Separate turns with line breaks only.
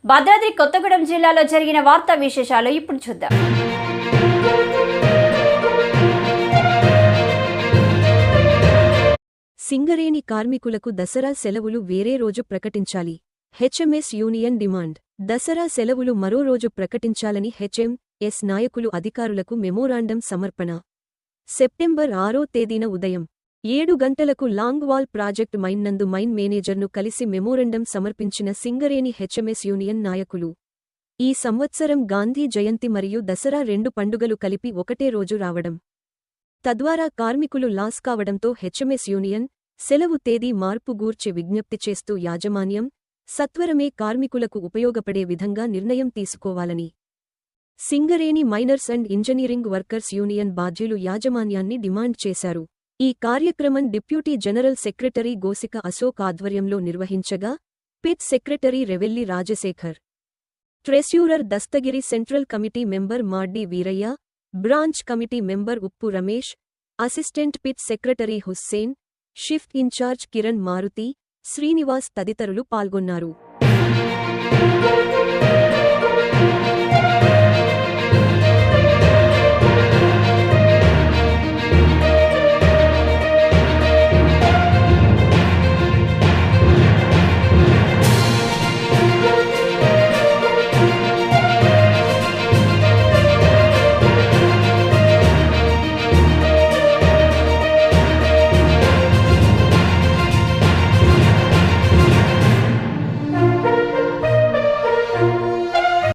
భద్రాద్రి కొత్తగూడెం జిల్లాలో జరిగిన వార్తా విశేషాలు ఇప్పుడు చూద్దాం.
సింగరేణి కార్మికులకు దసరా సెలవులు వేరే రోజు ప్రకటించాలి. HMS union demand. దసరా సెలవులు మరో రోజు ప్రకటించాలని హెచ్ఎంఎస్ నాయకులు అధికారులకు మెమోరాండం సమర్పణ. సెప్టెంబర్ 6వ తేదీన ఉదయం 7 గంటలకు లాంగ్వాల్ ప్రాజెక్ట్ మైన్ నందు మైన్ మేనేజర్ను కలిసి మెమోరాండం సమర్పించిన సింగరేణి హెచ్ఎంఎస్ యూనియన్ నాయకులు. ఈ సంవత్సరం గాంధీ జయంతి మరియు దసరా 2 పండుగలు కలిపి ఒకటే రోజు రావడం, తద్వారా కార్మికులు లాస్ కావడంతో హెచ్ఎంఎస్ యూనియన్ సెలవు తేదీ మార్పు గూర్చి విజ్ఞప్తి చేస్తూ యాజమాన్యం సత్వరమే కార్మికులకు ఉపయోగపడే విధంగా నిర్ణయం తీసుకోవాలని Singareni miners and engineering workers union బాధ్యులు యాజమాన్యాన్ని డిమాండ్ చేశారు. ఈ కార్యక్రమం deputy general secretary Gosika Ashok ఆధ్వర్యంలో నిర్వహించగా, pit secretary Revelli Rajasekhar, treasurer Dastagiri, central committee member Maddi Veeraiah, branch committee member Uppu Ramesh, assistant pit secretary Hussain, shift incharge Kiran Maruthi, Srinivas తదితరులు పాల్గొన్నారు.